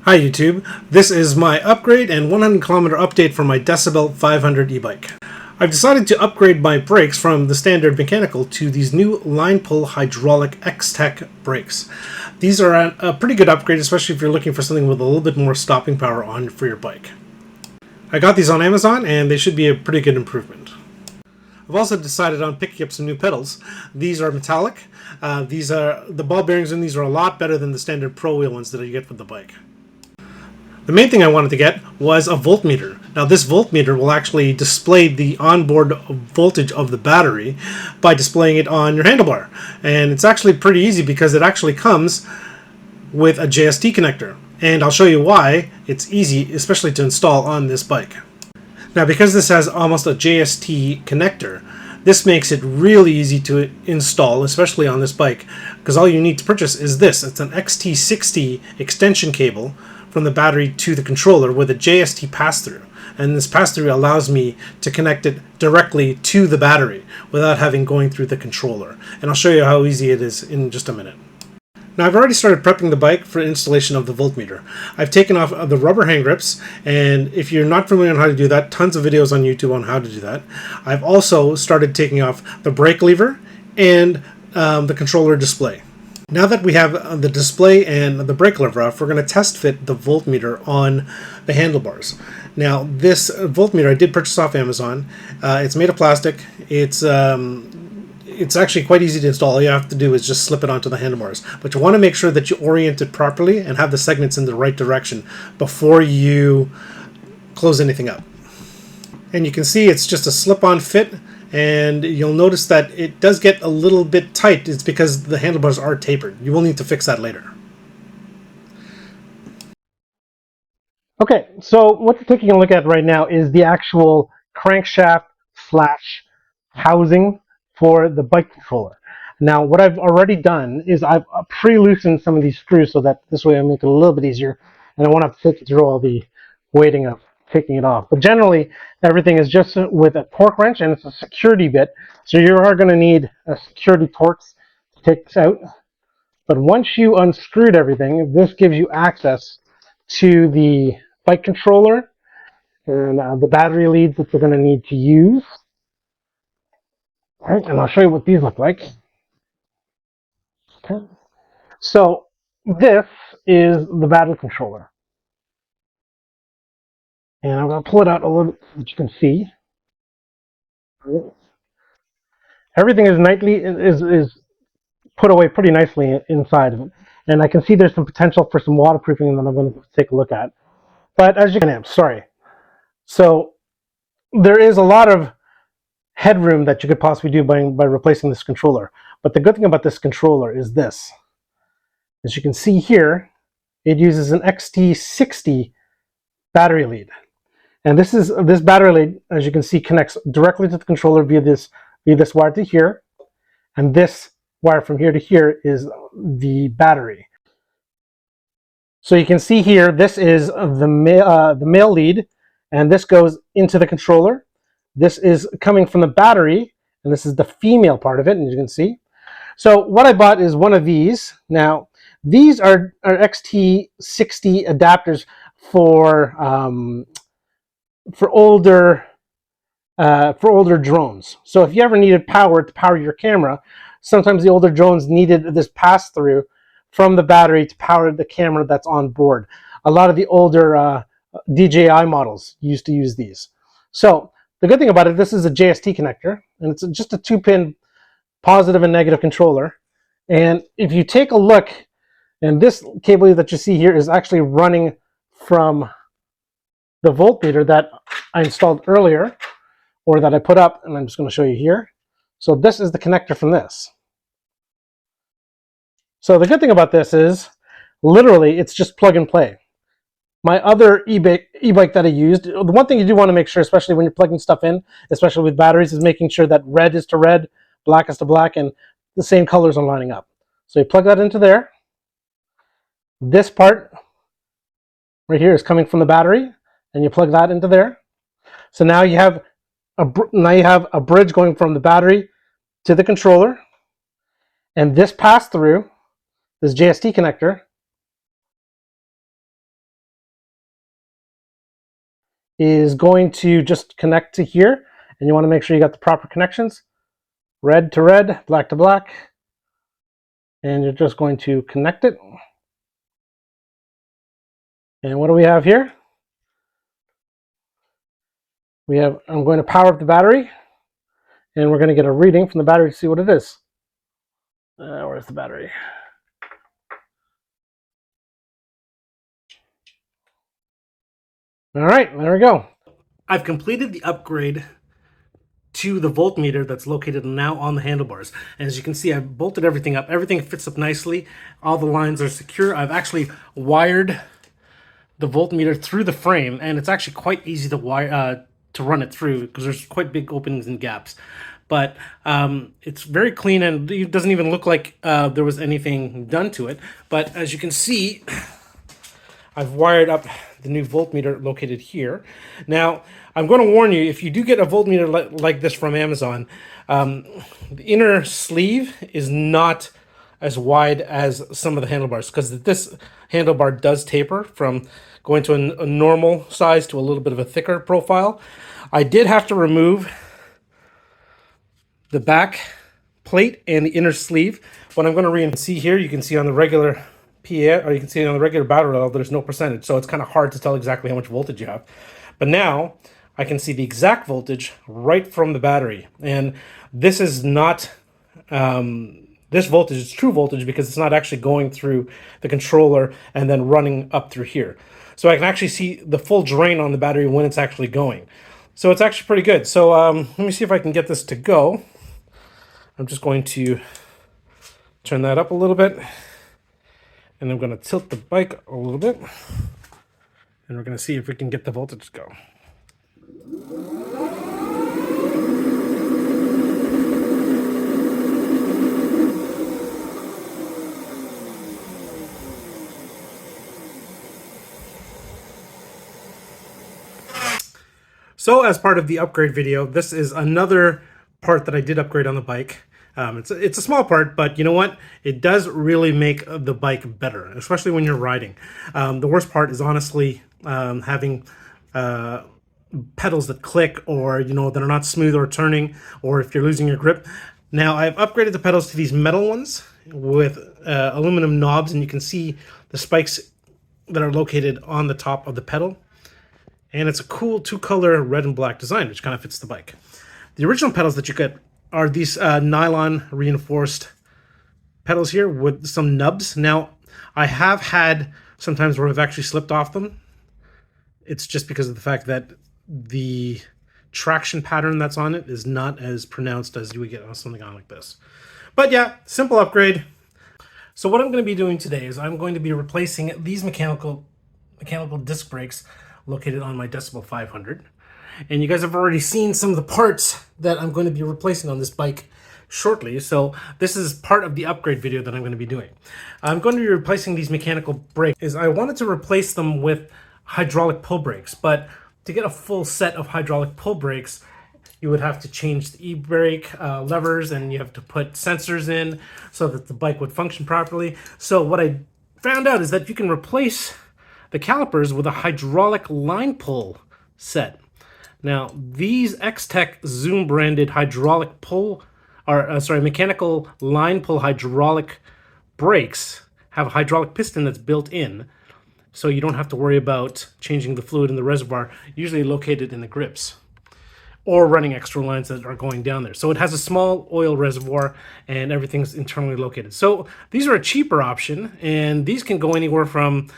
Hi YouTube, this is my upgrade and 100 km update for my Decibel 500 e-bike. I've decided to upgrade my brakes from the standard mechanical to these new line pull hydraulic XTECH brakes. These are a pretty good upgrade, especially if you're looking for something with a little bit more stopping power on for your bike. I got these on Amazon and they should be a pretty good improvement. I've also decided on picking up some new pedals. These are metallic. The ball bearings in these are a lot better than the standard pro wheel ones that you get with the bike. The main thing I wanted to get was a voltmeter. Now this voltmeter will actually display the onboard voltage of the battery by displaying it on your handlebar. And it's actually pretty easy because it actually comes with a JST connector. And I'll show you why it's easy, especially to install on this bike. Now because this has almost a JST connector, this makes it really easy to install, especially on this bike, because all you need to purchase is this. It's an XT60 extension cable from the battery to the controller with a JST pass-through. And this pass-through allows me to connect it directly to the battery without having going through the controller. And I'll show you how easy it is in just a minute. Now I've already started prepping the bike for installation of the voltmeter. I've taken off the rubber hand grips, and if you're not familiar on how to do that, tons of videos on YouTube on how to do that. I've also started taking off the brake lever and the controller display. Now that we have the display and the brake lever off, we're going to test fit the voltmeter on the handlebars. Now this voltmeter I did purchase off Amazon. It's made of plastic. It's actually quite easy to install. All you have to do is just slip it onto the handlebars. But you want to make sure that you orient it properly and have the segments in the right direction before you close anything up. And you can see it's just a slip-on fit, and you'll notice that it does get a little bit tight. It's because the handlebars are tapered. You will need to fix that later. Okay, so what you're taking a look at right now is the actual crankshaft slash housing for the bike controller. Now what I've already done is I've pre-loosened some of these screws so that this way I make it a little bit easier, and I won't have to take you through all the waiting of taking it off. But generally everything is just with a torque wrench, and it's a security bit, so you are going to need a security Torx to take this out. But once you unscrewed everything, this gives you access to the bike controller and the battery leads that you're going to need to use. All right, and I'll show you what these look like. Okay. So this is the battery controller. And I'm going to pull it out a little bit so that you can see. Everything is put away pretty nicely inside of it. And I can see there's some potential for some waterproofing that I'm going to take a look at. But as you can sorry. So there is a lot of headroom that you could possibly do by replacing this controller. But the good thing about this controller is this. As you can see here, it uses an XT60 battery lead. And this battery lead, as you can see, connects directly to the controller via this wire to here. And this wire from here to here is the battery. So you can see here, this is the male lead, and this goes into the controller. This is coming from the battery, and this is the female part of it, and you can see. So what I bought is one of these. Now, these are XT60 adapters for older drones. So if you ever needed power to power your camera, sometimes the older drones needed this pass-through from the battery to power the camera that's on board. A lot of the older DJI models used to use these. So the good thing about it, this is a JST connector, and it's just a 2-pin positive and negative controller. And if you take a look, and this cable that you see here is actually running from the voltmeter that I installed earlier, or that I put up, and I'm just going to show you here. So this is the connector from this. So the good thing about this is, literally, it's just plug and play. My other e-bike that I used, the one thing you do want to make sure, especially when you're plugging stuff in, especially with batteries, is making sure that red is to red, black is to black, and the same colors are lining up. So you plug that into there. This part right here is coming from the battery, and you plug that into there. So now you have a bridge going from the battery to the controller, and this pass-through, this JST connector, is going to just connect to here, and you want to make sure you got the proper connections. Red to red, black to black, and you're just going to connect it. And what do we have here? I'm going to power up the battery, and we're going to get a reading from the battery to see what it is. Where's the battery? All right, there we go. I've completed the upgrade to the voltmeter that's located now on the handlebars. And as you can see, I've bolted everything up. Everything fits up nicely. All the lines are secure. I've actually wired the voltmeter through the frame, and it's actually quite easy to wire to run it through because there's quite big openings and gaps. But it's very clean, and it doesn't even look like there was anything done to it. But as you can see, I've wired up the new voltmeter located here. Now, I'm going to warn you, if you do get a voltmeter like this from Amazon, the inner sleeve is not as wide as some of the handlebars, because this handlebar does taper from going to a normal size to a little bit of a thicker profile. I did have to remove the back plate and the inner sleeve. What I'm going to see here, you can see on the regular PA, or you can see on the regular battery level, there's no percentage, so it's kind of hard to tell exactly how much voltage you have. But now I can see the exact voltage right from the battery, and this is not this voltage is true voltage because it's not actually going through the controller and then running up through here. So I can actually see the full drain on the battery when it's actually going. So it's actually pretty good. So let me see if I can get this to go. I'm just going to turn that up a little bit, and I'm going to tilt the bike a little bit, and we're going to see if we can get the voltage to go. So as part of the upgrade video, this is another part that I did upgrade on the bike. It's a small part, but you know what? It does really make the bike better, especially when you're riding. The worst part is honestly having pedals that click, or that are not smooth or turning, or if you're losing your grip. Now I've upgraded the pedals to these metal ones with aluminum knobs, and you can see the spikes that are located on the top of the pedal. And it's a cool two-color red and black design, which kind of fits the bike. The original pedals that you get are these nylon reinforced pedals here with some nubs. Now, I have had sometimes where I've actually slipped off them. It's just because of the fact that the traction pattern that's on it is not as pronounced as you would get on something on like this. But yeah, simple upgrade. So what I'm going to be doing today is I'm going to be replacing these mechanical disc brakes located on my Decibel 500. And you guys have already seen some of the parts that I'm going to be replacing on this bike shortly. So this is part of the upgrade video that I'm going to be doing. I'm going to be replacing these mechanical brakes. I wanted to replace them with hydraulic pull brakes, but to get a full set of hydraulic pull brakes, you would have to change the e-brake levers, and you have to put sensors in so that the bike would function properly. So what I found out is that you can replace the calipers with a hydraulic line pull set. Now, these XTECH Zoom branded hydraulic pull, mechanical line pull hydraulic brakes have a hydraulic piston that's built in, so you don't have to worry about changing the fluid in the reservoir, usually located in the grips, or running extra lines that are going down there. So it has a small oil reservoir, and everything's internally located. So these are a cheaper option, and these can go anywhere from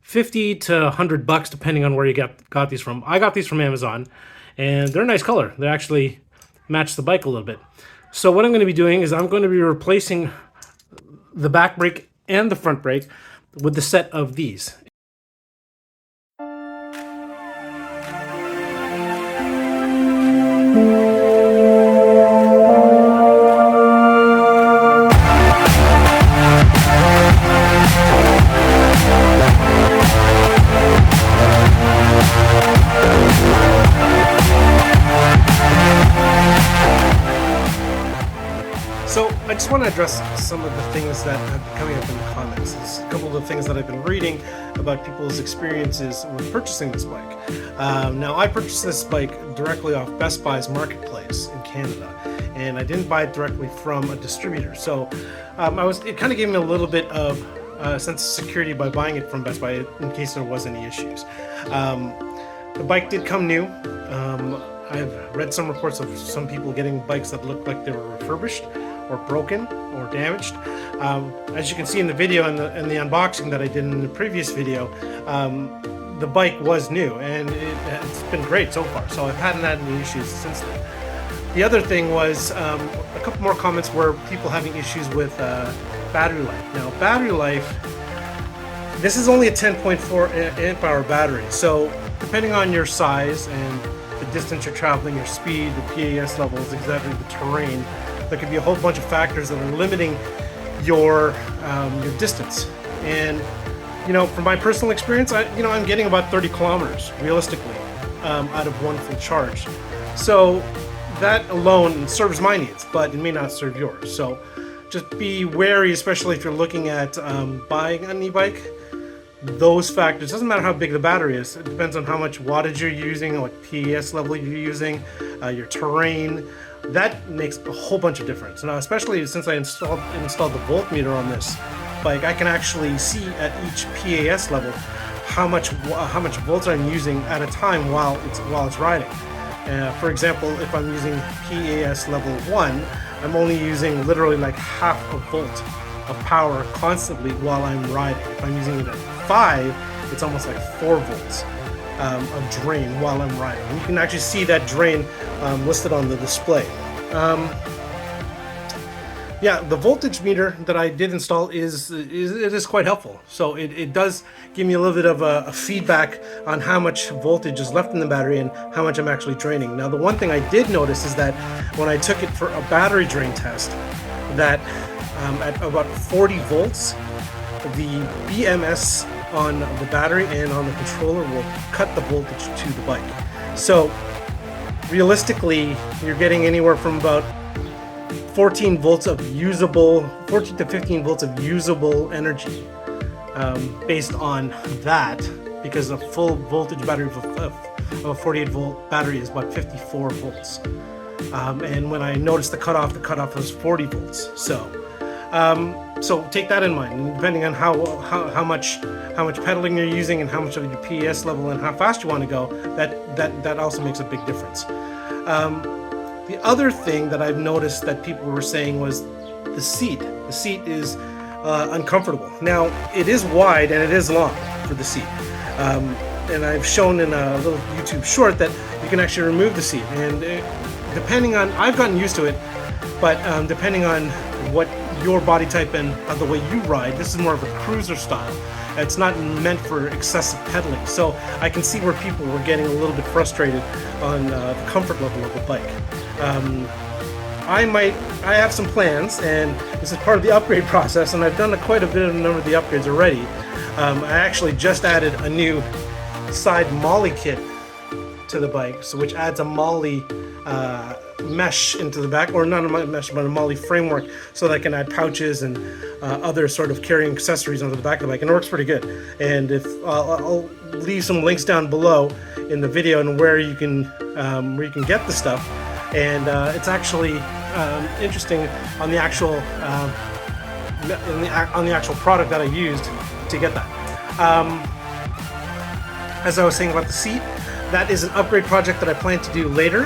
$50 to $100 depending on where you got these from. I got these from Amazon, and they're a nice color. They actually match the bike a little bit. So what I'm going to be doing is I'm going to be replacing the back brake and the front brake with the set of these. want to address some of the things that have been coming up in the comments. There's a couple of the things that I've been reading about people's experiences with purchasing this bike. Now, I purchased this bike directly off Best Buy's marketplace in Canada, and I didn't buy it directly from a distributor. So it kind of gave me a little bit of sense of security by buying it from Best Buy in case there was any issues. The bike did come new. I've read some reports of some people getting bikes that looked like they were refurbished or broken or damaged. As you can see in the video and the unboxing that I did in the previous video, the bike was new, and it's been great so far. So I haven't had any issues since then. The other thing was a couple more comments were people having issues with battery life. Now, battery life, this is only a 10.4 amp hour battery, so depending on your size and the distance you're traveling, your speed, the PAS levels, exactly the terrain, there could be a whole bunch of factors that are limiting your distance. And you know, from my personal experience, I'm getting about 30 kilometers realistically out of one full charge. So that alone serves my needs, but it may not serve yours. So just be wary, especially if you're looking at buying an e-bike. Those factors, doesn't matter how big the battery is, it depends on how much wattage you're using, what PAS level you're using, your terrain. That makes a whole bunch of difference. Now, especially since I installed the voltmeter on this bike, I can actually see at each PAS level how much volts I'm using at a time while it's riding. For example, if I'm using PAS level 1, I'm only using literally like half a volt of power constantly while I'm riding. If I'm using it at 5, it's almost like 4 volts of drain while I'm riding. And you can actually see that drain listed on the display. Yeah, the voltage meter that I did install is quite helpful. So it does give me a little bit of a feedback on how much voltage is left in the battery and how much I'm actually draining. Now, the one thing I did notice is that when I took it for a battery drain test, that at about 40 volts, the BMS on the battery and on the controller will cut the voltage to the bike. So realistically, you're getting anywhere from about 14 to 15 volts of usable energy based on that, because a full voltage battery of a 48 volt battery is about 54 volts. And when I noticed the cutoff was 40 volts. So take that in mind. And depending on how much pedaling you're using and how much of your PAS level and how fast you want to go, that also makes a big difference. The other thing that I've noticed that people were saying was the seat. The seat is uncomfortable. Now, it is wide and it is long for the seat. And I've shown in a little YouTube short that you can actually remove the seat. And depending on, I've gotten used to it, but depending on what your body type and the way you ride, this is more of a cruiser style. It's not meant for excessive pedaling. So I can see where people were getting a little bit frustrated on the comfort level of the bike. I have some plans, and this is part of the upgrade process, and I've done quite a bit of a number of the upgrades already. I actually just added a new side Molle kit to the bike, so which adds a Molle mesh into the back, or not a mesh, but a Molle framework, so that I can add pouches and other sort of carrying accessories onto the back of the bike, and it works pretty good. And if I'll leave some links down below in the video and where you can get the stuff. And it's actually interesting on the actual on the actual product that I used to get that. As I was saying about the seat, that is an upgrade project that I plan to do later.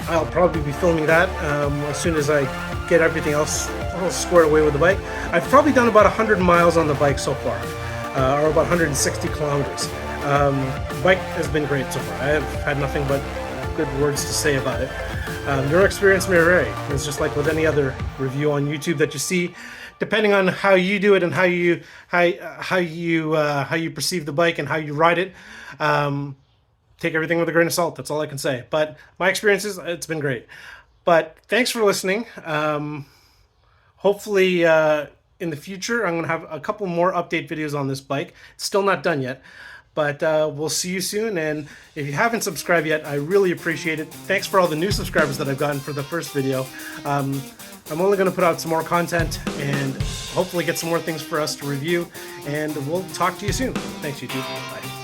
I'll probably be filming that as soon as I get everything else all squared away with the bike. I've probably done about 100 miles on the bike so far, or about 160 kilometers. The bike has been great so far. I have had nothing but good words to say about it. Your experience may vary. It's just like with any other review on YouTube that you see. Depending on how you do it and how you perceive the bike and how you ride it, take everything with a grain of salt. That's all I can say. But my experiences, it's been great. But thanks for listening. Hopefully in the future, I'm going to have a couple more update videos on this bike. It's still not done yet. But we'll see you soon, and if you haven't subscribed yet, I really appreciate it. Thanks for all the new subscribers that I've gotten for the first video. I'm only going to put out some more content and hopefully get some more things for us to review, and we'll talk to you soon. Thanks, YouTube. Bye.